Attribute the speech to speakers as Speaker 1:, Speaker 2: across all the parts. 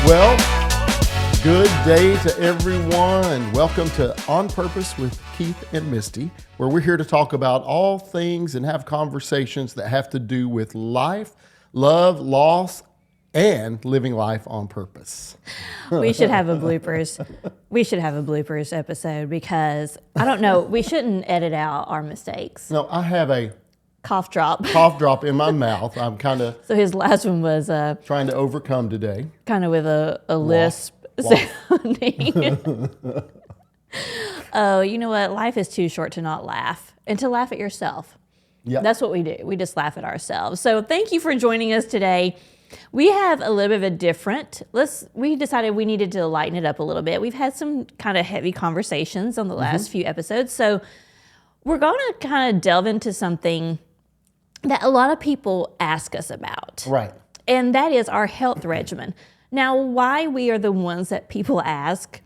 Speaker 1: Well, good day to everyone. Welcome to On Purpose with Keith and Misty, where we're here to talk about all things and have conversations that have to do with life, love, loss, and living life on purpose.
Speaker 2: We should have a bloopers. We should have a bloopers episode because, I don't know, we shouldn't edit out our mistakes.
Speaker 1: No, I have a
Speaker 2: Cough drop.
Speaker 1: in my mouth. I'm kind of
Speaker 2: So his last one was
Speaker 1: trying to overcome today.
Speaker 2: kind of with a lisp sounding. Oh, you know what? Life is too short to not laugh and to laugh at yourself.
Speaker 1: Yeah.
Speaker 2: That's what we do. We just laugh at ourselves. So thank you for joining us today. We have a little bit of a different, we decided we needed to lighten it up a little bit. We've had some kind of heavy conversations on the last few episodes. So we're going to kind of delve into something that a lot of people ask us about.
Speaker 1: Right.
Speaker 2: And that is our health regimen. Now, why we are the ones that people ask,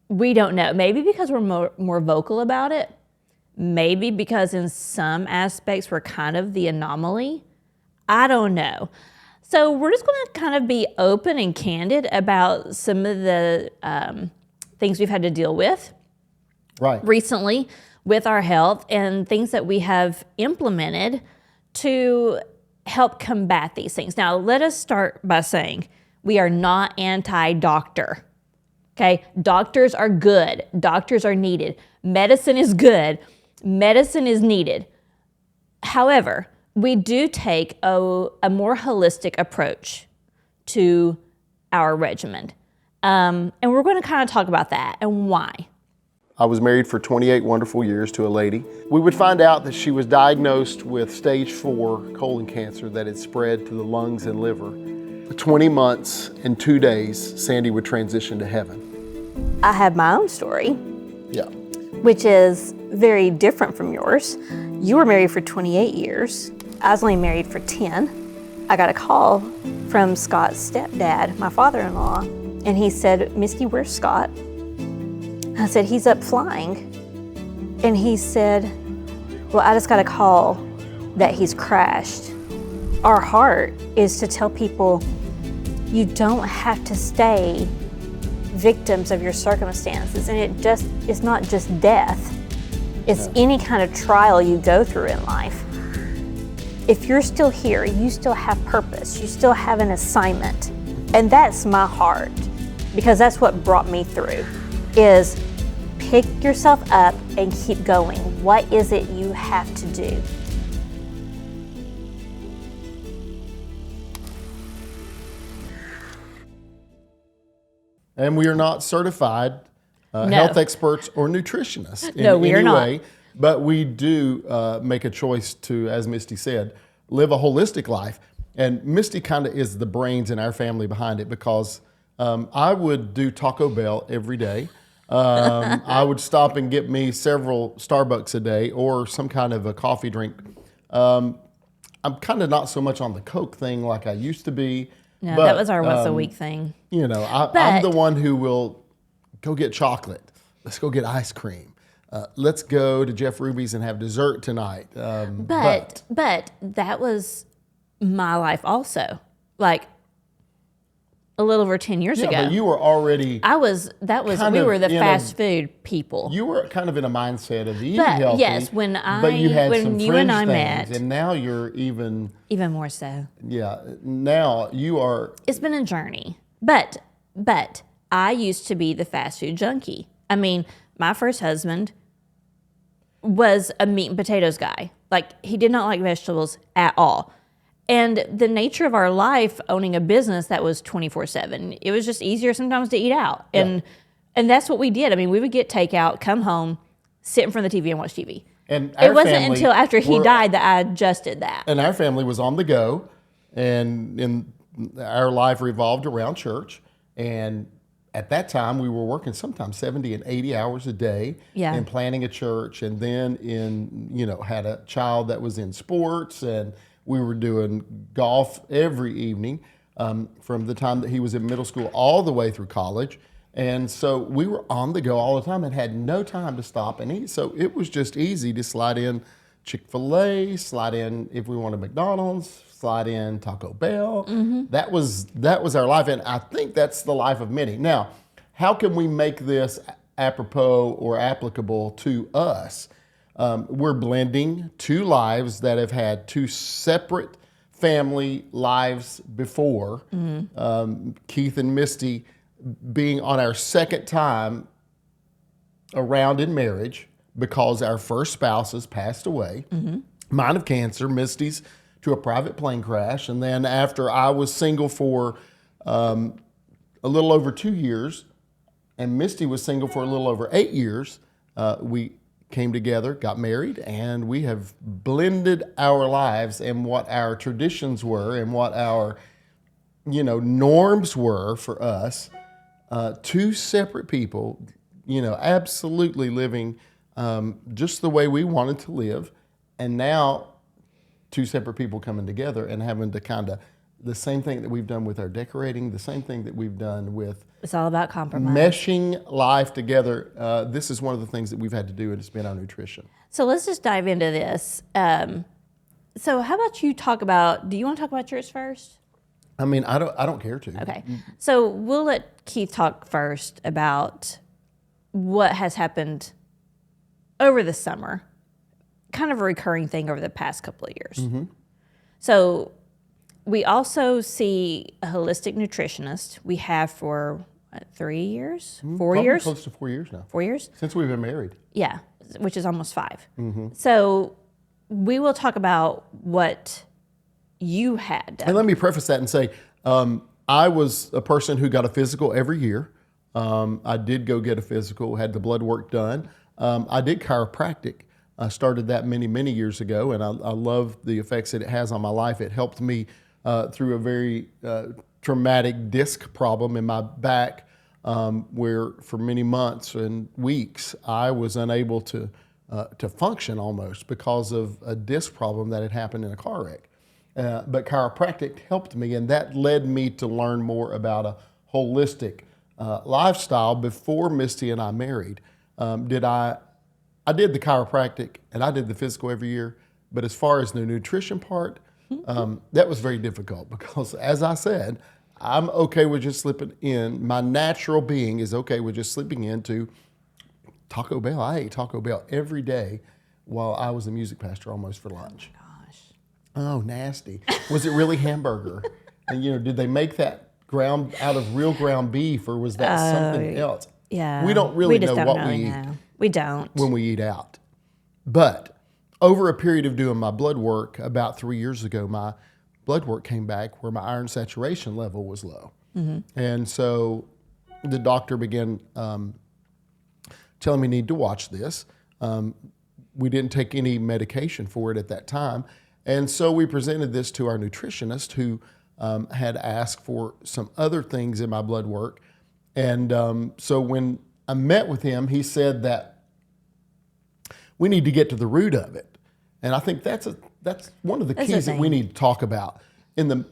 Speaker 2: we don't know. Maybe because we're more vocal about it. Maybe because in some aspects we're kind of the anomaly. I don't know. So we're just going to kind of be open and candid about some of the things we've had to deal with recently with our health and things that we have implemented to help combat these things. Now, let us start by saying we are not anti-doctor, okay? Doctors are good. Doctors are needed. Medicine is good. Medicine is needed. However, we do take a more holistic approach to our regimen. And we're going to kind of talk about that and why.
Speaker 1: I was married for 28 wonderful years to a lady. We would find out that she was diagnosed with stage 4 colon cancer that had spread to the lungs and liver. 20 months and 2 days, Sandy would transition to heaven.
Speaker 2: I have my own story,
Speaker 1: Yeah.
Speaker 2: which is very different from yours. You were married for 28 years. I was only married for 10. I got a call from Scott's stepdad, my father-in-law, and he said, "Misty, where's Scott?" I said, "He's up flying." And he said, "Well, I just got a call that he's crashed." Our heart is to tell people you don't have to stay victims of your circumstances. And it's not just death. It's any kind of trial you go through in life. If you're still here, you still have purpose. You still have an assignment. And that's my heart, because that's what brought me through, is pick yourself up and keep going. What is it you have to do?
Speaker 1: And we are not certified health experts or nutritionists in
Speaker 2: we are
Speaker 1: any
Speaker 2: not.
Speaker 1: way, but we do make a choice to, as Misty said, live a holistic life. And Misty kind of is the brains in our family behind it, because I would do Taco Bell every day. I would stop and get me several Starbucks a day or some kind of a coffee drink. I'm kind of not so much on the Coke thing like I used to be.
Speaker 2: No,
Speaker 1: but,
Speaker 2: that was our once a week thing.
Speaker 1: You know, I'm the one who will go get chocolate. Let's go get ice cream. Let's go to Jeff Ruby's and have dessert tonight.
Speaker 2: But that was my life also. Like a little over 10 years ago.
Speaker 1: But you were already.
Speaker 2: we were the fast food people.
Speaker 1: You were kind of in a mindset of eating
Speaker 2: But
Speaker 1: healthy.
Speaker 2: yes,
Speaker 1: but you had some
Speaker 2: you and I
Speaker 1: fringe
Speaker 2: met,
Speaker 1: things, and now you're even
Speaker 2: more so.
Speaker 1: Yeah, now you are.
Speaker 2: It's been a journey. But I used to be the fast food junkie. I mean, my first husband was a meat and potatoes guy. Like, he did not like vegetables at all. And the nature of our life, owning a business that was 24/7, it was just easier sometimes to eat out. And that's what we did. I mean, we would get takeout, come home, sit in front of the TV and watch TV.
Speaker 1: And
Speaker 2: it wasn't until after he died that I adjusted that.
Speaker 1: And our family was on the go, and our life revolved around church. And at that time, we were working sometimes 70 and 80 hours a day in planning a church, and then had a child that was in sports, and we were doing golf every evening from the time that he was in middle school all the way through college. And so we were on the go all the time and had no time to stop and eat. So it was just easy to slide in Chick-fil-A, slide in if we wanted McDonald's, slide in Taco Bell. That was our life, and I think that's the life of many. Now, how can we make this apropos or applicable to us? We're blending two lives that have had two separate family lives before. Keith and Misty being on our second time around in marriage because our first spouses passed away. Mine of cancer, Misty's to a private plane crash. And then after I was single for a little over 2 years, and Misty was single for a little over 8 years, we came together, got married, and we have blended our lives and what our traditions were and what our norms were for us. Two separate people, absolutely living just the way we wanted to live. And now two separate people coming together and having to kind of, the same thing that we've done with our decorating, the same thing that we've done with
Speaker 2: it's all about compromise.
Speaker 1: Meshing life together. This is one of the things that we've had to do, and it's been our nutrition.
Speaker 2: So let's just dive into this. So how about you do you want to talk about yours first?
Speaker 1: I mean, I don't care to.
Speaker 2: Okay. So we'll let Keith talk first about what has happened over the summer, kind of a recurring thing over the past couple of years. So we also see a holistic nutritionist. We have for 3 years, 4
Speaker 1: Probably
Speaker 2: years?
Speaker 1: Close to 4 years now.
Speaker 2: 4 years?
Speaker 1: Since we've been married.
Speaker 2: Yeah, which is almost 5. So we will talk about what you had done.
Speaker 1: And let me preface that and say, I was a person who got a physical every year. I did go get a physical, had the blood work done. I did chiropractic. I started that many, many years ago, and I love the effects that it has on my life. It helped me through a very traumatic disc problem in my back, where for many months and weeks I was unable to function almost because of a disc problem that had happened in a car wreck. But chiropractic helped me, and that led me to learn more about a holistic lifestyle. Before Misty and I married, I did the chiropractic and I did the physical every year, but as far as the nutrition part, that was very difficult because, as I said, I'm okay with just slipping in. My natural being is okay with just slipping into Taco Bell. I ate Taco Bell every day while I was a music pastor almost for lunch. Oh, nasty. Was it really hamburger? And, did they make that ground out of real ground beef, or was that something else?
Speaker 2: Yeah.
Speaker 1: We don't really know what we eat.
Speaker 2: We don't.
Speaker 1: When we eat out. But over a period of doing my blood work, about 3 years ago, my blood work came back where my iron saturation level was low. And so the doctor began telling me I need to watch this. We didn't take any medication for it at that time. And so we presented this to our nutritionist, who had asked for some other things in my blood work. And so when I met with him, he said that we need to get to the root of it. And I think that's one of the keys that we need to talk about. And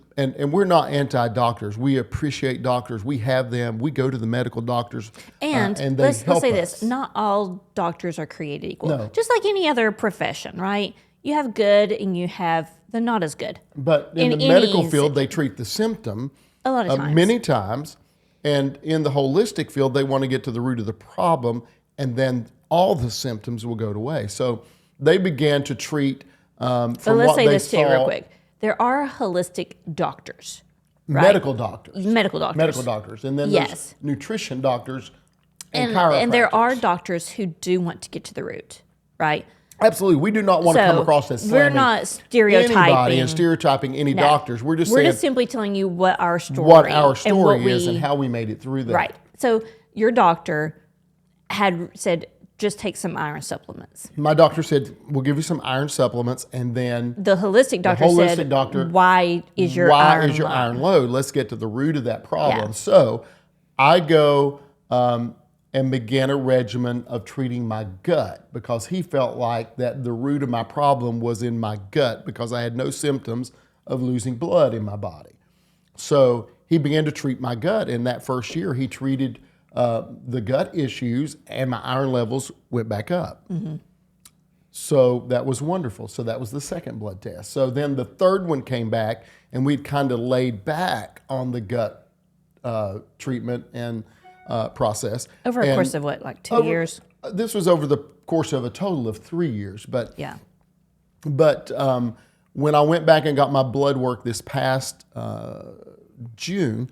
Speaker 1: we're not anti-doctors. We appreciate doctors. We have them. We go to the medical doctors, and they
Speaker 2: let's
Speaker 1: help
Speaker 2: say
Speaker 1: us.
Speaker 2: this: not all doctors are created equal.
Speaker 1: No.
Speaker 2: Just like any other profession, right? You have good and you have the not as good.
Speaker 1: But in the medical field, they treat the symptom
Speaker 2: a lot of times.
Speaker 1: Many times. And in the holistic field, they want to get to the root of the problem, and then all the symptoms will go away. So they began to treat from
Speaker 2: but let's
Speaker 1: what
Speaker 2: say
Speaker 1: they
Speaker 2: this too,
Speaker 1: saw,
Speaker 2: real quick. There are holistic doctors, right?
Speaker 1: medical doctors.
Speaker 2: Medical doctors.
Speaker 1: And then there's nutrition doctors and
Speaker 2: and there are
Speaker 1: chiropractors.
Speaker 2: doctors who do want to get to the root, right?
Speaker 1: Absolutely. We do not want to come across as
Speaker 2: we're not stereotyping
Speaker 1: anybody and stereotyping any doctors. We're just saying
Speaker 2: simply telling you what our story
Speaker 1: is and how we made it through that.
Speaker 2: Right. So your doctor had said, just take some iron supplements.
Speaker 1: My doctor said, we'll give you some iron supplements, and then
Speaker 2: the holistic doctor said, why is your iron
Speaker 1: low? Let's get to the root of that problem.
Speaker 2: Yeah.
Speaker 1: So I go and began a regimen of treating my gut, because he felt like that the root of my problem was in my gut because I had no symptoms of losing blood in my body. So he began to treat my gut. In that first year, he treated the gut issues, and my iron levels went back up. So that was wonderful. So that was the second blood test. So then the third one came back, and we'd kind of laid back on the gut treatment and process.
Speaker 2: Over a course of what, like 2 years?
Speaker 1: This was over the course of a total of 3 years. But
Speaker 2: yeah.
Speaker 1: But when I went back and got my blood work this past June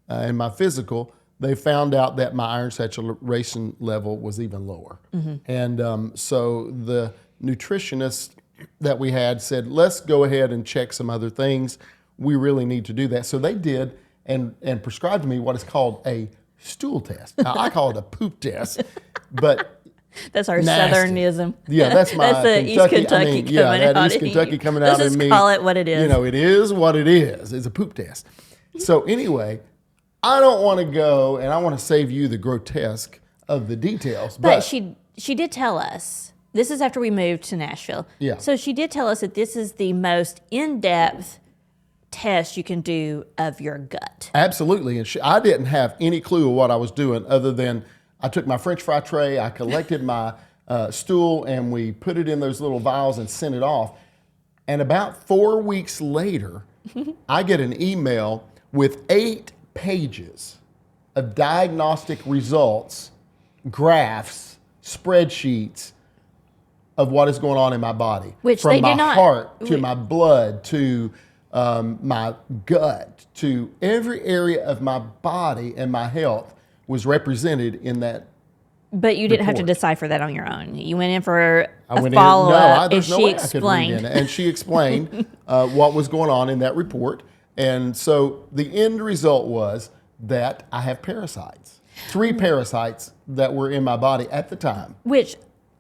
Speaker 1: in my physical, they found out that my iron saturation level was even lower. And so the nutritionist that we had said, let's go ahead and check some other things. We really need to do that. So they did and prescribed me what is called a stool test. Now, I call it a poop test, but
Speaker 2: that's our
Speaker 1: nasty.
Speaker 2: Southernism.
Speaker 1: Yeah, that's my
Speaker 2: that's the
Speaker 1: Kentucky.
Speaker 2: East Kentucky coming
Speaker 1: that
Speaker 2: out
Speaker 1: East
Speaker 2: of
Speaker 1: Kentucky
Speaker 2: you.
Speaker 1: coming out
Speaker 2: Let's
Speaker 1: of me.
Speaker 2: just call it what it is.
Speaker 1: You know, it is what it is. It's a poop test. So anyway, I don't want to go, and I want to save you the grotesque of the details.
Speaker 2: But she did tell us, this is after we moved to Nashville.
Speaker 1: Yeah.
Speaker 2: So she did tell us that this is the most in-depth test you can do of your gut.
Speaker 1: Absolutely. And I didn't have any clue of what I was doing other than I took my French fry tray, I collected my stool, and we put it in those little vials and sent it off. And about 4 weeks later, I get an email with 8 pages of diagnostic results, graphs, spreadsheets of what is going on in my body.
Speaker 2: Which
Speaker 1: from
Speaker 2: they
Speaker 1: my
Speaker 2: did not,
Speaker 1: heart to my blood to my gut to every area of my body, and my health was represented in that.
Speaker 2: But you didn't have to
Speaker 1: report.
Speaker 2: decipher that on your own. You went in for
Speaker 1: I
Speaker 2: a
Speaker 1: went
Speaker 2: follow-up,
Speaker 1: in.
Speaker 2: and
Speaker 1: There's no
Speaker 2: she
Speaker 1: way I could read in
Speaker 2: explained.
Speaker 1: it. And she explained what was going on in that report. And so the end result was that I have parasites. 3 parasites that were in my body at the time.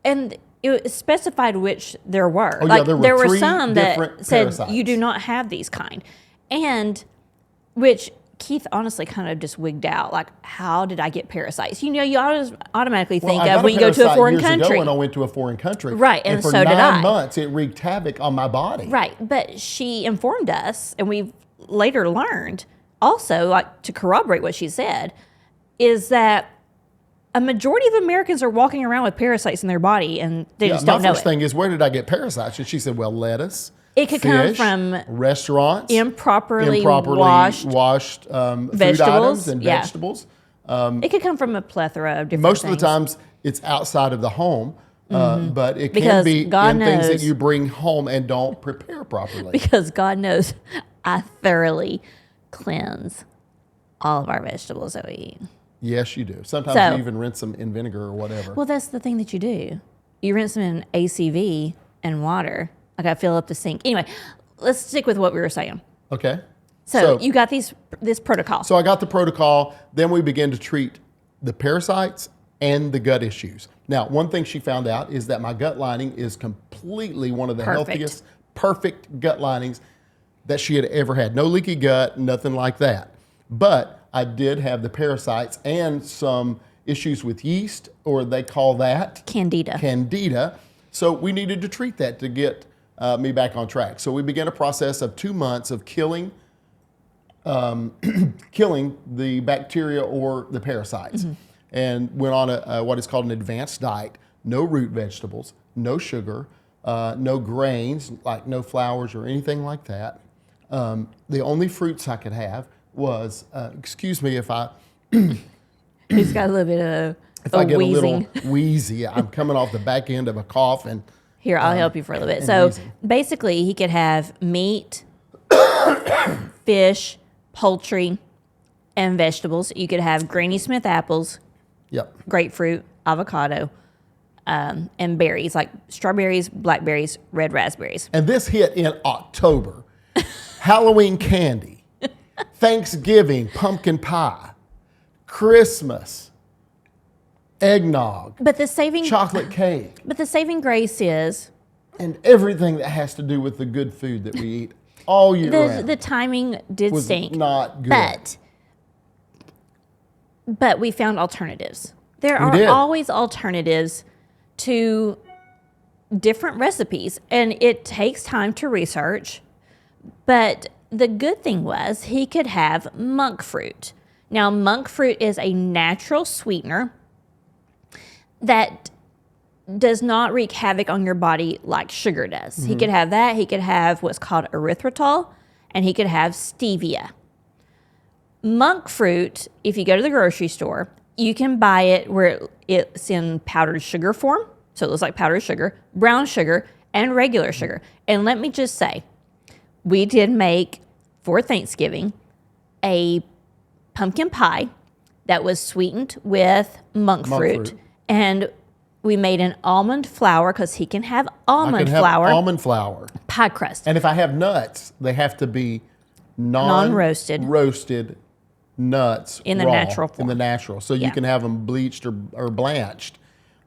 Speaker 2: And it specified which there were.
Speaker 1: Oh, yeah, there were 3
Speaker 2: some
Speaker 1: different
Speaker 2: that said
Speaker 1: parasites.
Speaker 2: you do not have these kind. And which Keith honestly kind of just wigged out. Like, how did I get parasites? You know, you automatically think of when you go to a foreign country.
Speaker 1: Ago when I went to a foreign country.
Speaker 2: Right, and
Speaker 1: for
Speaker 2: so did
Speaker 1: 9 months, it wreaked havoc on my body.
Speaker 2: Right, but she informed us, and we've later learned also, like to corroborate what she said, is that a majority of Americans are walking around with parasites in their body, and they just don't know
Speaker 1: My first
Speaker 2: it.
Speaker 1: thing is, where did I get parasites? And she said, well, lettuce.
Speaker 2: It could
Speaker 1: fish,
Speaker 2: come from
Speaker 1: restaurants,
Speaker 2: improperly washed
Speaker 1: food
Speaker 2: vegetables,
Speaker 1: items and
Speaker 2: yeah.
Speaker 1: vegetables.
Speaker 2: It could come from a plethora of different
Speaker 1: Most
Speaker 2: things.
Speaker 1: of the times, it's outside of the home, but it
Speaker 2: Because
Speaker 1: can be
Speaker 2: God
Speaker 1: in things that
Speaker 2: knows-
Speaker 1: you bring home and don't prepare properly.
Speaker 2: Because God knows I thoroughly cleanse all of our vegetables that we eat.
Speaker 1: Yes, you do. Sometimes you even rinse them in vinegar or whatever.
Speaker 2: Well, that's the thing that you do. You rinse them in ACV and water. Like I fill up the sink. Anyway, let's stick with what we were saying.
Speaker 1: Okay.
Speaker 2: So you got this protocol.
Speaker 1: So I got the protocol. Then we began to treat the parasites and the gut issues. Now, one thing she found out is that my gut lining is completely one of the healthiest, perfect gut linings that she had ever had. No leaky gut, nothing like that. But I did have the parasites and some issues with yeast, or they call that Candida. So we needed to treat that to get me back on track. So we began a process of 2 months of killing the bacteria or the parasites, and went on what is called an advanced diet. No root vegetables, no sugar, no grains, like no flours or anything like that. The only fruits I could have was, excuse me if I...
Speaker 2: He's got a little bit of
Speaker 1: if I get
Speaker 2: wheezing.
Speaker 1: a little wheezy, I'm coming off the back end of a cough. And
Speaker 2: Here, I'll help you for a little bit. So
Speaker 1: wheezing.
Speaker 2: basically, he could have meat, fish, poultry, and vegetables. You could have Granny Smith apples,
Speaker 1: Yep.
Speaker 2: grapefruit, avocado, and berries like strawberries, blackberries, red raspberries.
Speaker 1: And this hit in October. Halloween candy, Thanksgiving pumpkin pie, Christmas eggnog,
Speaker 2: But the saving
Speaker 1: chocolate cake,
Speaker 2: But the saving grace is
Speaker 1: and everything that has to do with the good food that we eat all year round
Speaker 2: the timing did
Speaker 1: was
Speaker 2: stink.
Speaker 1: not good.
Speaker 2: But we found alternatives. There
Speaker 1: We
Speaker 2: are
Speaker 1: did.
Speaker 2: always alternatives to different recipes, and it takes time to research. But the good thing was he could have monk fruit. Now, monk fruit is a natural sweetener that does not wreak havoc on your body like sugar does. He could have that. He could have what's called erythritol, and he could have stevia. Monk fruit, if you go to the grocery store, you can buy it where it's in powdered sugar form. So it looks like powdered sugar, brown sugar, and regular sugar. And let me just say, we did make, for Thanksgiving, a pumpkin pie that was sweetened with monk fruit. And we made an almond flour, because he can have almond flour. Pie crust.
Speaker 1: And if I have nuts, they have to be
Speaker 2: non-roasted
Speaker 1: nuts
Speaker 2: in the
Speaker 1: raw,
Speaker 2: natural form.
Speaker 1: In the natural. So you can have them bleached or blanched,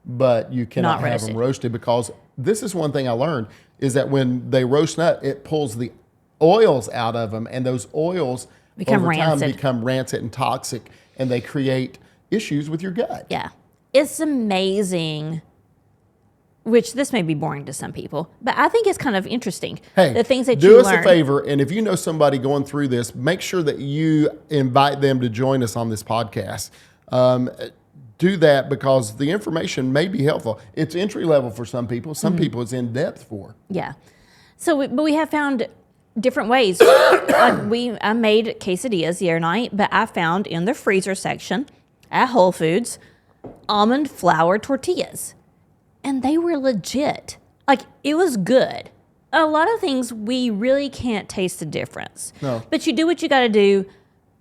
Speaker 1: but you cannot have them roasted, because this is one thing I learned, is that when they roast nut, it pulls the oils out of them, and those oils over time become rancid and toxic, and they create issues with your gut.
Speaker 2: Yeah. It's amazing, which this may be boring to some people, but I think it's kind of interesting.
Speaker 1: Hey,
Speaker 2: the things that
Speaker 1: do us a favor, and if you know somebody going through this, make sure that you invite them to join us on this podcast. Do that, because the information may be helpful. It's entry level for some people. Some people it's in depth for.
Speaker 2: Yeah. So, but we have found different ways. I made quesadillas the other night, but I found in the freezer section at Whole Foods almond flour tortillas, and they were legit. Like, it was good. A lot of things we really can't taste the difference.
Speaker 1: No.
Speaker 2: But you do what you got to do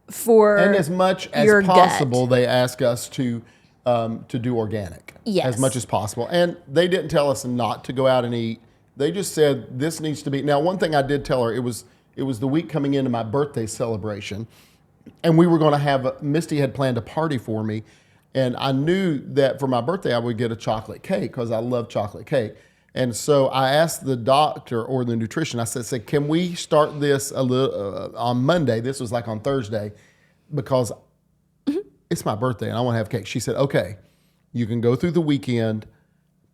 Speaker 2: for
Speaker 1: and as much as possible, they ask us to do organic.
Speaker 2: Yes.
Speaker 1: As much as possible. And they didn't tell us not to go out and eat. They just said this needs to be. Now, one thing I did tell her, it was the week coming into my birthday celebration, and we were going to have Misty had planned a party for me, and I knew that for my birthday I would get a chocolate cake, because I love chocolate cake. And so I asked the doctor or the nutrition, I said, can we start this a little on Monday? This was like on Thursday, because it's my birthday and I want to have cake. She said, okay, you can go through the weekend,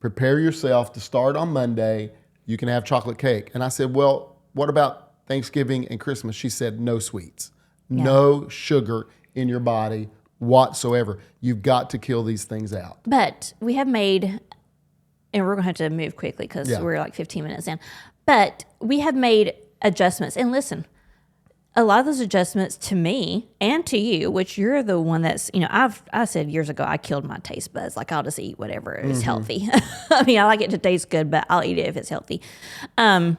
Speaker 1: prepare yourself to start on Monday. You can have chocolate cake. And I said, well, what about Thanksgiving and Christmas? She said, no sweets, no sugar in your body whatsoever. You've got to kill these things out.
Speaker 2: But we have made, and we're going to have to move quickly because we're like 15 minutes in, but we have made adjustments. And listen, a lot of those adjustments to me and to you, which you're the one that's, I said years ago, I killed my taste buds. Like, I'll just eat whatever is healthy. I mean, I like it to taste good, but I'll eat it if it's healthy. But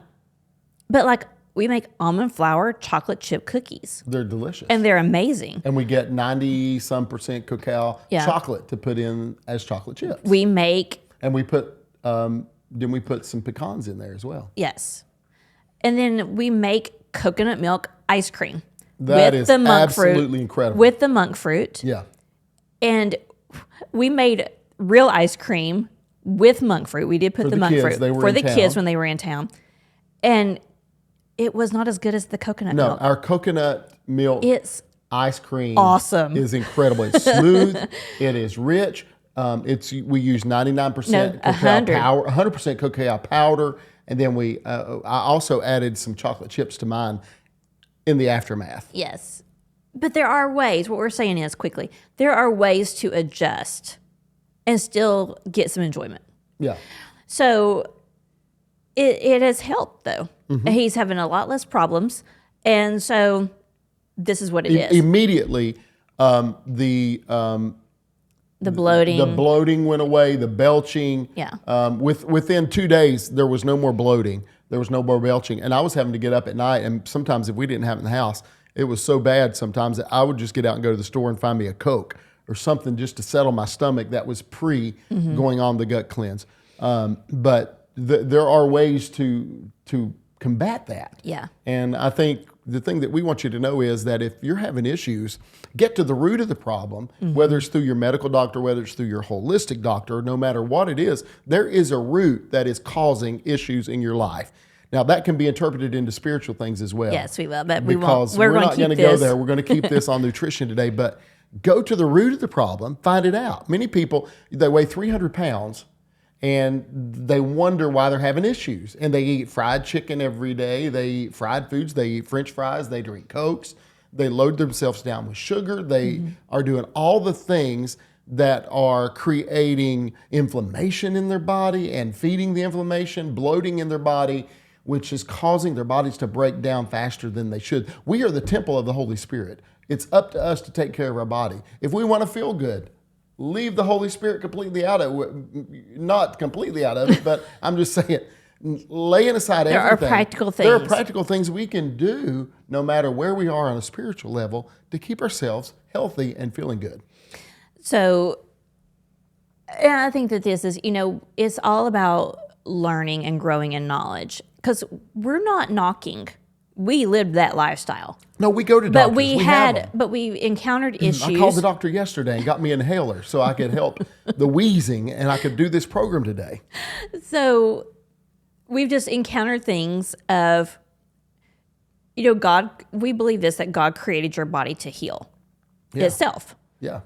Speaker 2: like, we make almond flour chocolate chip cookies.
Speaker 1: They're delicious.
Speaker 2: And they're amazing.
Speaker 1: And we get 90-some% cacao chocolate to put in as chocolate chips.
Speaker 2: We make...
Speaker 1: And we put, then we put some pecans in there as well.
Speaker 2: Yes. And then we make coconut milk ice cream.
Speaker 1: That is absolutely incredible.
Speaker 2: With the monk fruit.
Speaker 1: Yeah.
Speaker 2: And we made real ice cream with monk fruit. We did put the monk fruit for the kids when they were in town. And it was not as good as the coconut milk.
Speaker 1: No, our coconut milk ice cream is incredible. It's smooth. It is rich. We use 99% cacao powder, 100% cacao powder, and then I also added some chocolate chips to mine in the aftermath.
Speaker 2: Yes, but there are ways. What we're saying is, quickly, there are ways to adjust and still get some enjoyment.
Speaker 1: Yeah.
Speaker 2: So it has helped, though. Mm-hmm. He's having a lot less problems, and so this is what it is.
Speaker 1: Immediately, the
Speaker 2: bloating.
Speaker 1: The bloating went away, the belching.
Speaker 2: Yeah.
Speaker 1: Within 2 days, there was no more bloating. There was no more belching. And I was having to get up at night, and sometimes if we didn't have it in the house, it was so bad sometimes that I would just get out and go to the store and find me a Coke or something just to settle my stomach that was going on the gut cleanse. But there are ways to combat that.
Speaker 2: Yeah.
Speaker 1: And I think the thing that we want you to know is that if you're having issues, get to the root of the problem, whether it's through your medical doctor, whether it's through your holistic doctor, no matter what it is, there is a root that is causing issues in your life. Now, that can be interpreted into spiritual things as well.
Speaker 2: Yes, we will, but
Speaker 1: because we're not going to go there. We're going to keep this on nutrition today, but go to the root of the problem, find it out. Many people, they weigh 300 pounds, and they wonder why they're having issues. And they eat fried chicken every day. They eat fried foods. They eat French fries. They drink Cokes. They load themselves down with sugar. They are doing all the things that are creating inflammation in their body and feeding the inflammation, bloating in their body, which is causing their bodies to break down faster than they should. We are the temple of the Holy Spirit. It's up to us to take care of our body. If we want to feel good, leave the Holy Spirit completely out of it. Not completely out of it, but I'm just saying, laying aside everything.
Speaker 2: There are practical things.
Speaker 1: There are practical things we can do no matter where we are on a spiritual level to keep ourselves healthy and feeling good.
Speaker 2: So, and I think that this is, it's all about learning and growing in knowledge, because we're not knocking. We lived that lifestyle.
Speaker 1: No, we go to doctors.
Speaker 2: But we encountered issues.
Speaker 1: I called the doctor yesterday and got me an inhaler so I could help the wheezing and I could do this program today.
Speaker 2: So we've just encountered things of, God, we believe this, that God created your body to heal itself.
Speaker 1: Yeah.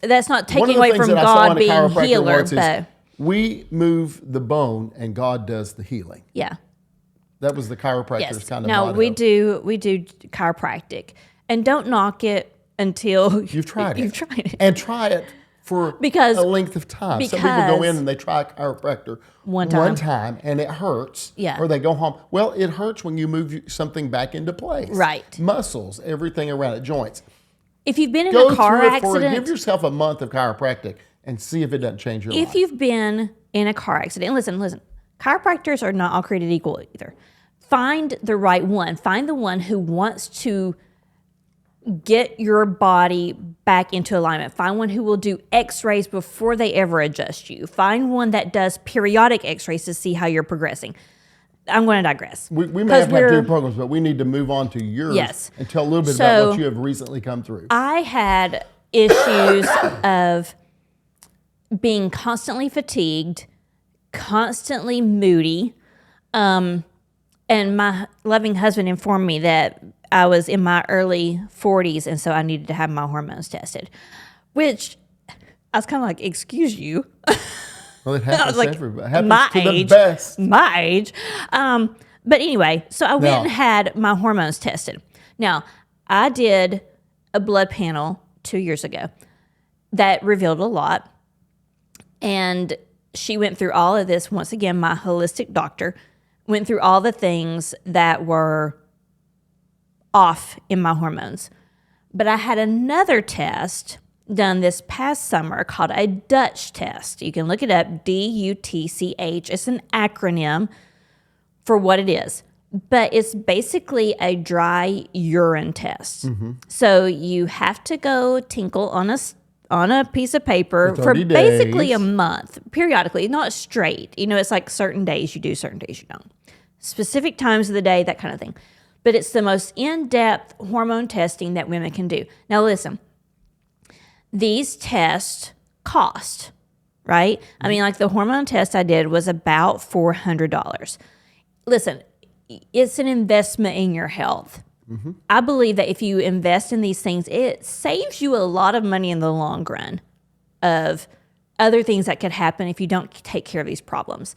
Speaker 2: That's not taking away from God being healer, but
Speaker 1: we move the bone and God does the healing.
Speaker 2: Yeah.
Speaker 1: That was the chiropractor's kind of
Speaker 2: motto.
Speaker 1: No,
Speaker 2: we do chiropractic, and don't knock it until
Speaker 1: you've tried it.
Speaker 2: You've tried it.
Speaker 1: And try it for a length of time. Some people go in and they try a chiropractor one time and it hurts.
Speaker 2: Yeah.
Speaker 1: Or they go home. Well, it hurts when you move something back into place.
Speaker 2: Right.
Speaker 1: Muscles, everything around it, joints.
Speaker 2: If you've been in a car accident,
Speaker 1: give yourself a month of chiropractic and see if it doesn't change your life.
Speaker 2: If you've been in a car accident, listen, chiropractors are not all created equal either. Find the right one. Find the one who wants to get your body back into alignment. Find one who will do x-rays before they ever adjust you. Find one that does periodic x-rays to see how you're progressing. I'm going to digress.
Speaker 1: We may have 2 programs, but we need to move on to yours and tell a little bit about what you have recently come through.
Speaker 2: I had issues of being constantly fatigued, constantly moody, and my loving husband informed me that I was in my early 40s, and so I needed to have my hormones tested, which I was kind of like, excuse you.
Speaker 1: Well, it happens to everybody. It happens to the best.
Speaker 2: My age. But anyway, so I went and had my hormones tested. Now, I did a blood panel 2 years ago that revealed a lot, and she went through all of this. Once again, my holistic doctor went through all the things that were off in my hormones. But I had another test done this past summer called a Dutch test. You can look it up, DUTCH. It's an acronym for what it is. But it's basically a dry urine test. Mm-hmm. So you have to go tinkle on a piece of paper for basically a month, periodically, not straight. It's like certain days you do, certain days you don't. Specific times of the day, that kind of thing. But it's the most in-depth hormone testing that women can do. Now listen, these tests cost, right? I mean, like the hormone test I did was about $400. Listen, it's an investment in your health. Mm-hmm. I believe that if you invest in these things, it saves you a lot of money in the long run of other things that could happen if you don't take care of these problems.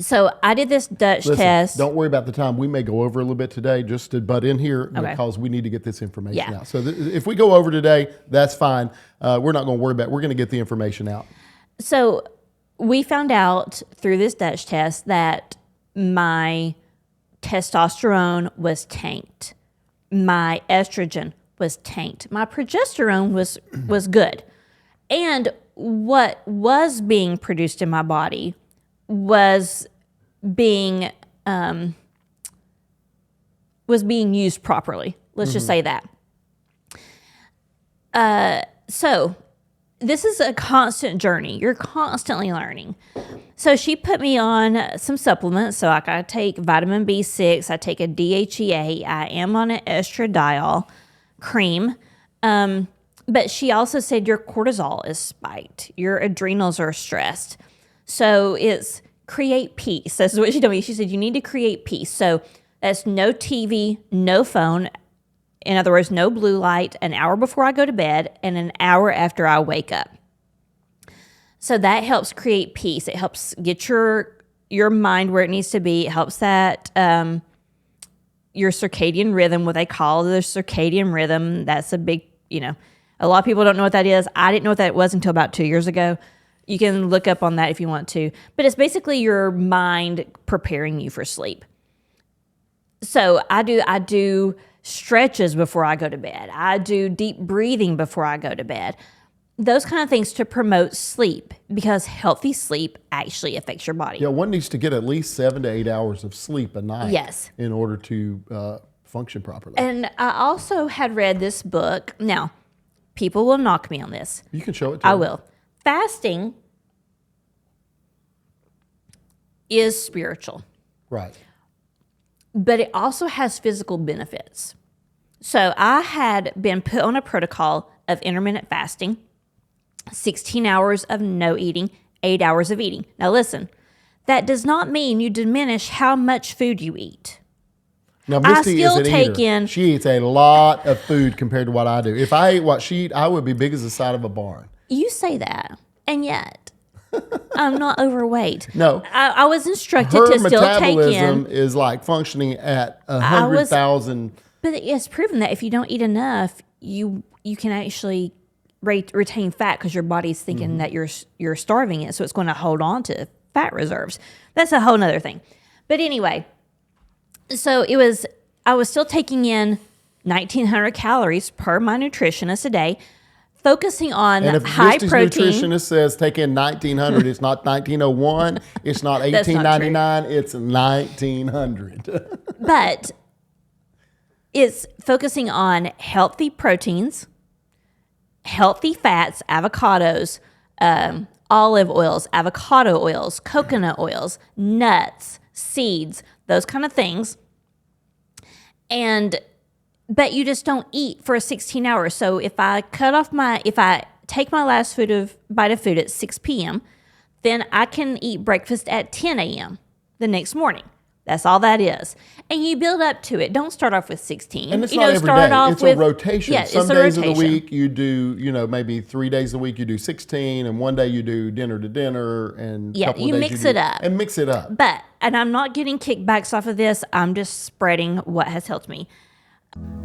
Speaker 2: So I did this Dutch test.
Speaker 1: Don't worry about the time. We may go over a little bit today just to butt in here because we need to get this information out. So if we go over today, that's fine. We're not going to worry about it. We're going to get the information out.
Speaker 2: So we found out through this Dutch test that my testosterone was tanked. My estrogen was tanked. My progesterone was good. And what was being produced in my body was being used properly. Let's just say that. So this is a constant journey. You're constantly learning. So she put me on some supplements. So I take vitamin B6. I take a DHEA. I am on an estradiol cream. But she also said your cortisol is spiked. Your adrenals are stressed. So it's create peace. That's what she told me. She said, you need to create peace. So that's no TV, no phone. In other words, no blue light, an hour before I go to bed and an hour after I wake up. So that helps create peace. It helps get your mind where it needs to be. It helps that your circadian rhythm, what they call the circadian rhythm, that's a big, A lot of people don't know what that is. I didn't know what that was until about 2 years ago. You can look up on that if you want to. But it's basically your mind preparing you for sleep. So I do stretches before I go to bed. I do deep breathing before I go to bed. Those kind of things to promote sleep, because healthy sleep actually affects your body.
Speaker 1: Yeah, one needs to get at least 7 to 8 hours of sleep a night.
Speaker 2: Yes.
Speaker 1: In order to function properly.
Speaker 2: And I also had read this book. Now, people will knock me on this.
Speaker 1: You can show it to
Speaker 2: I
Speaker 1: me.
Speaker 2: will. Fasting is spiritual.
Speaker 1: Right.
Speaker 2: But it also has physical benefits. So I had been put on a protocol of intermittent fasting, 16 hours of no eating, 8 hours of eating. Now listen, that does not mean you diminish how much food you eat.
Speaker 1: Now, Misti is an eater.
Speaker 2: in.
Speaker 1: She eats a lot of food compared to what I do. If I ate what she eats, I would be big as the side of a barn.
Speaker 2: You say that, and yet I'm not overweight.
Speaker 1: No.
Speaker 2: I was instructed
Speaker 1: Her
Speaker 2: to still take in.
Speaker 1: metabolism is like functioning at 100,000.
Speaker 2: But it's proven that if you don't eat enough, you can actually retain fat because your body's thinking that you're starving it, so it's going to hold on to fat reserves. That's a whole nother thing. But anyway, so I was still taking in 1,900 calories per my nutritionist a day, focusing on
Speaker 1: and if
Speaker 2: high
Speaker 1: Misti's
Speaker 2: protein.
Speaker 1: nutritionist says take in 1,900, it's not 1,901, it's not 1,899, it's 1,900.
Speaker 2: But it's focusing on healthy proteins, healthy fats, avocados, olive oils, avocado oils, coconut oils, nuts, seeds, those kind of things. But you just don't eat for 16 hours. So if I take my last bite of food at 6 p.m., then I can eat breakfast at 10 a.m. the next morning. That's all that is. And you build up to it. Don't start off with 16.
Speaker 1: And it's not every day. It's a rotation.
Speaker 2: Yeah,
Speaker 1: Some
Speaker 2: it's a
Speaker 1: days
Speaker 2: rotation.
Speaker 1: of the week you do, maybe 3 days a week you do 16, and one day you do dinner to dinner, and a couple of days
Speaker 2: mix it up.
Speaker 1: And mix it up.
Speaker 2: And I'm not getting kickbacks off of this. I'm just spreading what has helped me.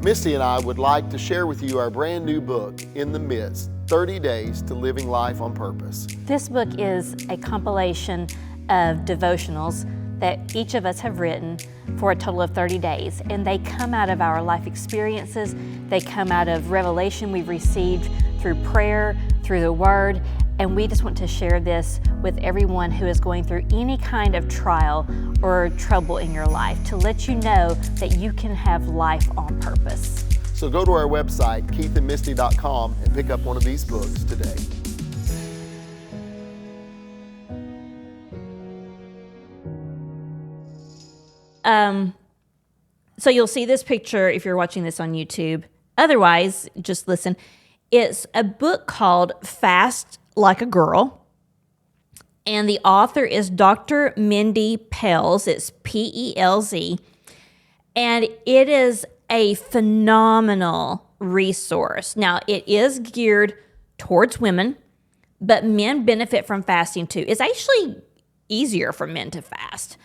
Speaker 1: Misti and I would like to share with you our brand new book, In the Midst, 30 Days to Living Life on Purpose.
Speaker 2: This book is a compilation of devotionals that each of us have written for a total of 30 days. And they come out of our life experiences. They come out of revelation we've received through prayer, through the Word. And we just want to share this with everyone who is going through any kind of trial or trouble in your life, to let you know that you can have life on purpose.
Speaker 1: So go to our website, keithandmisty.com, and pick up one of these books today.
Speaker 2: So you'll see this picture if you're watching this on YouTube. Otherwise, just listen. It's a book called Fast Like a Girl. And the author is Dr. Mindy Pelz. It's Pelz. And it is a phenomenal resource. Now, it is geared towards women, but men benefit from fasting too. It's actually easier for men to fast.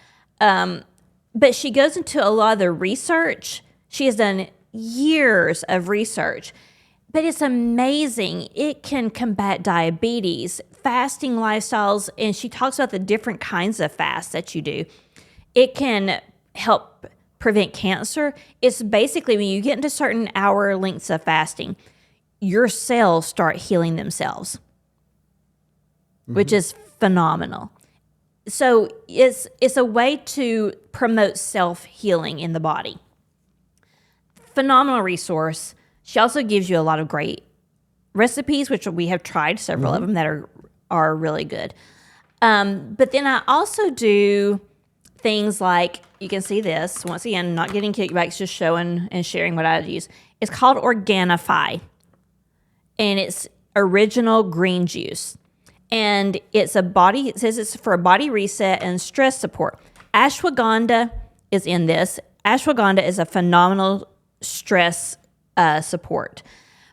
Speaker 2: But she goes into a lot of the research. She has done years of research. But it's amazing. It can combat diabetes, fasting lifestyles, and she talks about the different kinds of fasts that you do. It can help prevent cancer. It's basically when you get into certain hour lengths of fasting, your cells start healing themselves, which is phenomenal. So it's a way to promote self-healing in the body. Phenomenal resource. She also gives you a lot of great recipes, which we have tried several of them that are really good. But then I also do things like, you can see this, once again, not getting kickbacks, just showing and sharing what I use. It's called Organifi, and it's original green juice. And it says it's for a body reset and stress support. Ashwagandha is in this. Ashwagandha is a phenomenal stress support.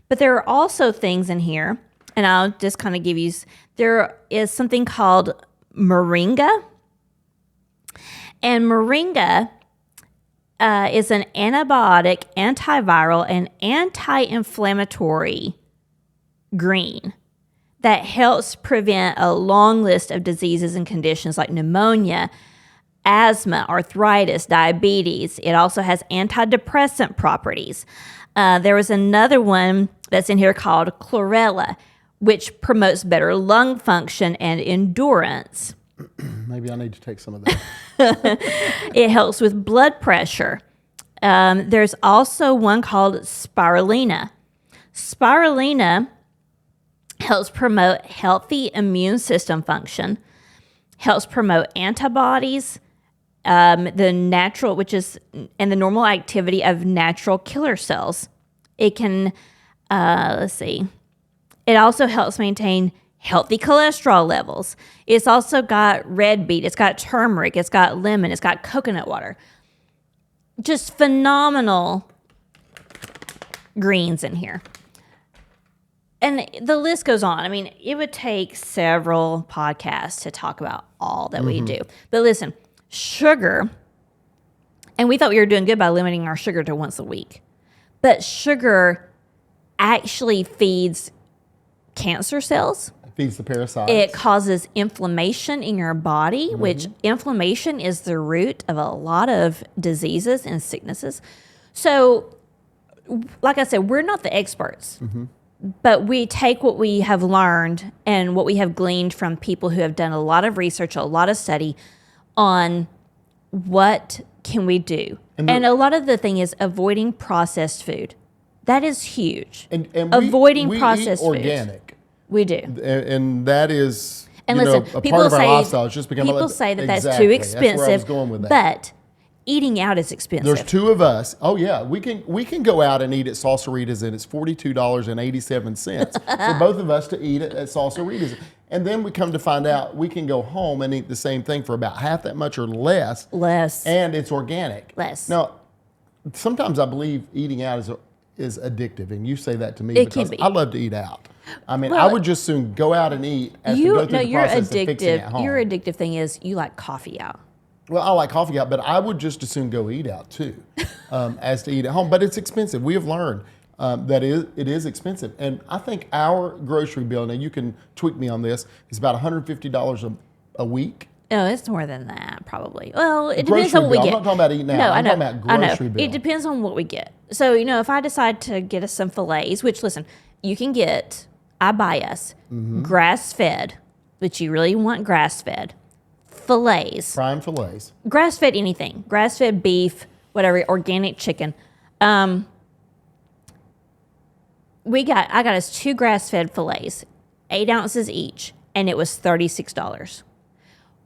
Speaker 2: But there are also things in here, and I'll just kind of give you, there is something called moringa. And moringa is an antibiotic, antiviral, and anti-inflammatory green that helps prevent a long list of diseases and conditions like pneumonia, asthma, arthritis, diabetes. It also has antidepressant properties. There was another one that's in here called chlorella, which promotes better lung function and endurance.
Speaker 1: Maybe I need to take some of that.
Speaker 2: It helps with blood pressure. There's also one called spirulina. Spirulina helps promote healthy immune system function, helps promote antibodies, the normal activity of natural killer cells. It can, it also helps maintain healthy cholesterol levels. It's also got red beet, it's got turmeric, it's got lemon, it's got coconut water. Just phenomenal greens in here. And the list goes on. I mean, it would take several podcasts to talk about all that we do. But listen, sugar, and we thought we were doing good by limiting our sugar to once a week. But sugar actually feeds cancer cells.
Speaker 1: It feeds the parasites.
Speaker 2: It causes inflammation in your body, which inflammation is the root of a lot of diseases and sicknesses. So, like I said, we're not the experts. But we take what we have learned and what we have gleaned from people who have done a lot of research, a lot of study on what can we do. And a lot of the thing is avoiding processed food. That is huge.
Speaker 1: And
Speaker 2: avoiding
Speaker 1: we
Speaker 2: processed
Speaker 1: eat organic.
Speaker 2: Foods. We do.
Speaker 1: And that is
Speaker 2: a part
Speaker 1: of our lifestyle. It's just become
Speaker 2: people say that that's too expensive.
Speaker 1: That's where I was going with that.
Speaker 2: But eating out is expensive.
Speaker 1: There's two of us. Oh yeah, we can go out and eat at Salsaritas, and it's $42.87 for both of us to eat at Salsaritas. And then we come to find out we can go home and eat the same thing for about half that much or less.
Speaker 2: Less.
Speaker 1: And it's organic.
Speaker 2: Less.
Speaker 1: Now, sometimes I believe eating out is addictive, and you say that to me
Speaker 2: it
Speaker 1: because
Speaker 2: can be.
Speaker 1: I love to eat out. I mean, I would just soon go out and eat as to go through the process of fixing it at home.
Speaker 2: Your addictive thing is you like coffee out.
Speaker 1: Well, I like coffee out, but I would just as soon go eat out too, as to eat at home. But it's expensive. We have learned that it is expensive. And I think our grocery bill, now you can tweak me on this, is about $150 a week.
Speaker 2: Oh, it's more than that, probably. Well, it depends on what we get.
Speaker 1: I'm not talking about eating out.
Speaker 2: No,
Speaker 1: I'm talking about grocery bill.
Speaker 2: It depends on what we get. So, if I decide to get us some fillets, which, listen, you can get, I buy us grass-fed, which you really want grass-fed, fillets.
Speaker 1: Prime fillets.
Speaker 2: Grass-fed anything. Grass-fed beef, whatever, organic chicken. I got us 2 grass-fed fillets, 8 ounces each, and it was $36.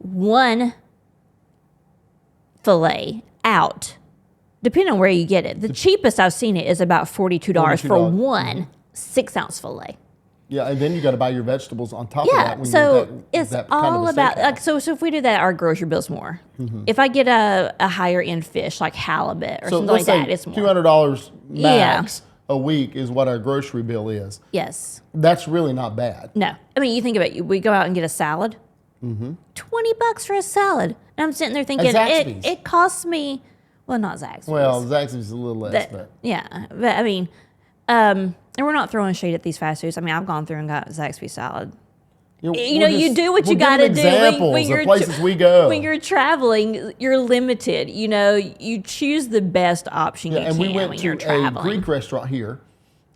Speaker 2: One fillet out, depending on where you get it. The cheapest I've seen it is about $42 for one 6-ounce fillet.
Speaker 1: Yeah, and then you got to buy your vegetables on top of that.
Speaker 2: Yeah, so it's all about, so if we do that, our grocery bill's more. If I get a higher end fish like halibut or something like that, it's more.
Speaker 1: $200 max a week is what our grocery bill is.
Speaker 2: Yes.
Speaker 1: That's really not bad.
Speaker 2: No. I mean, you think about it, we go out and get a salad. $20 for a salad. And I'm sitting there thinking, it costs me, well, not Zaxby's.
Speaker 1: Well, Zaxby's is a little less, but.
Speaker 2: Yeah, but I mean, and we're not throwing shade at these fast foods. I mean, I've gone through and got Zaxby's salad. You do what you got to do.
Speaker 1: Examples of places we go.
Speaker 2: When you're traveling, you're limited. You choose the best option you can when you're traveling.
Speaker 1: And we went to a Greek restaurant here,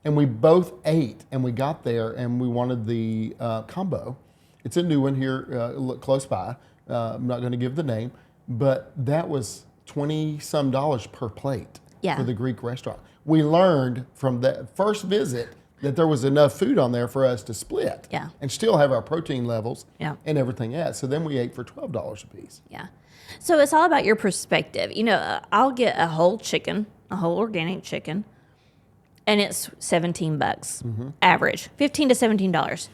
Speaker 1: and we both ate, and we got there, and we wanted the combo. It's a new one here, close by. I'm not going to give the name, but that was $20-some per plate for the Greek restaurant. We learned from that first visit that there was enough food on there for us to split and still have our protein levels and everything else. So then we ate for $12 a piece.
Speaker 2: Yeah. So it's all about your perspective. I'll get a whole chicken, a whole organic chicken, and it's $17 average, $15 to $17.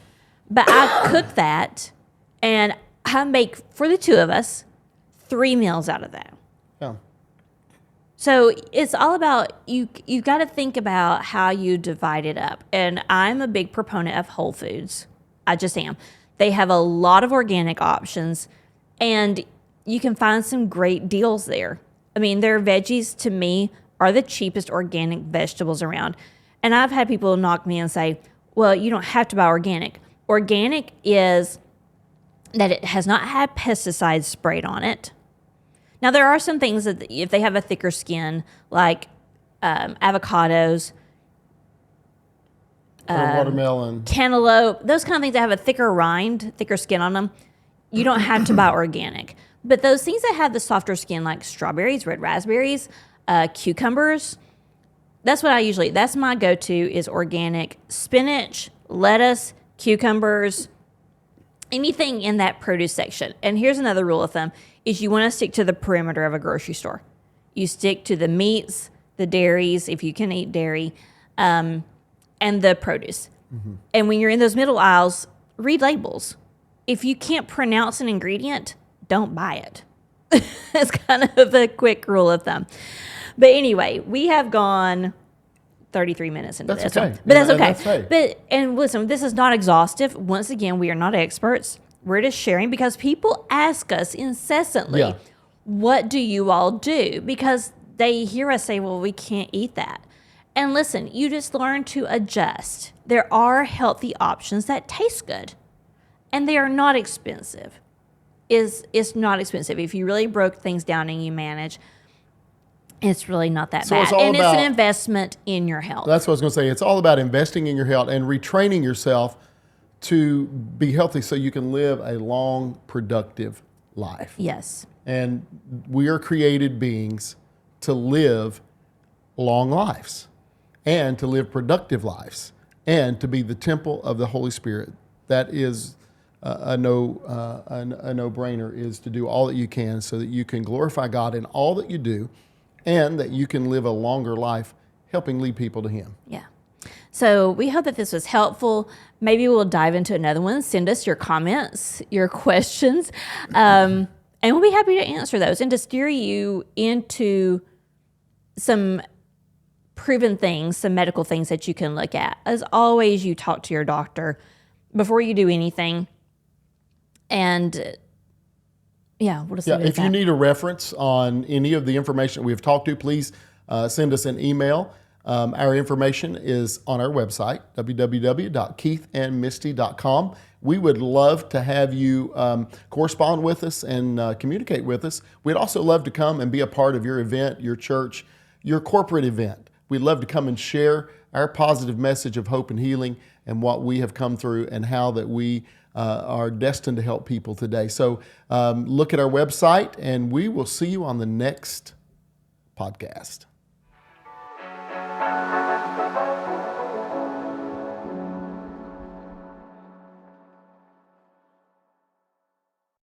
Speaker 2: But I cook that, and I make, for the two of us, 3 meals out of that.
Speaker 1: Yeah.
Speaker 2: So it's all about, you've got to think about how you divide it up. And I'm a big proponent of Whole Foods. I just am. They have a lot of organic options, and you can find some great deals there. I mean, their veggies, to me, are the cheapest organic vegetables around. And I've had people knock me and say, Well, you don't have to buy organic. Organic is that it has not had pesticides sprayed on it. Now, there are some things that if they have a thicker skin, like avocados,
Speaker 1: watermelon,
Speaker 2: cantaloupe, those kind of things that have a thicker rind, thicker skin on them, you don't have to buy organic. But those things that have the softer skin, like strawberries, red raspberries, cucumbers, that's what I usually, that's my go-to is organic. Spinach, lettuce, cucumbers, anything in that produce section. And here's another rule of thumb, is you want to stick to the perimeter of a grocery store. You stick to the meats, the dairies, if you can eat dairy, and the produce. Mm-hmm. And when you're in those middle aisles, read labels. If you can't pronounce an ingredient, don't buy it. It's kind of a quick rule of thumb. But anyway, we have gone 33 minutes into this.
Speaker 1: Okay.
Speaker 2: But that's okay. And listen, this is not exhaustive. Once again, we are not experts. We're just sharing because people ask us incessantly, what do you all do? Because they hear us say, well, we can't eat that. And listen, you just learn to adjust. There are healthy options that taste good, and they are not expensive. It's not expensive. If you really broke things down and you manage, it's really not that bad. And it's an investment in your health.
Speaker 1: That's what I was going to say. It's all about investing in your health and retraining yourself to be healthy so you can live a long, productive life.
Speaker 2: Yes.
Speaker 1: And we are created beings to live long lives and to live productive lives and to be the temple of the Holy Spirit. That is a no-brainer, is to do all that you can so that you can glorify God in all that you do and that you can live a longer life helping lead people to Him.
Speaker 2: Yeah. So we hope that this was helpful. Maybe we'll dive into another one. Send us your comments, your questions, and we'll be happy to answer those and to steer you into some proven things, some medical things that you can look at. As always, you talk to your doctor before you do anything. And we'll just leave it at
Speaker 1: if
Speaker 2: that.
Speaker 1: you need a reference on any of the information we've talked to, please send us an email. Our information is on our website, www.keithandmisty.com. We would love to have you correspond with us and communicate with us. We'd also love to come and be a part of your event, your church, your corporate event. We'd love to come and share our positive message of hope and healing and what we have come through and how that we are destined to help people today. So look at our website, and we will see you on the next podcast.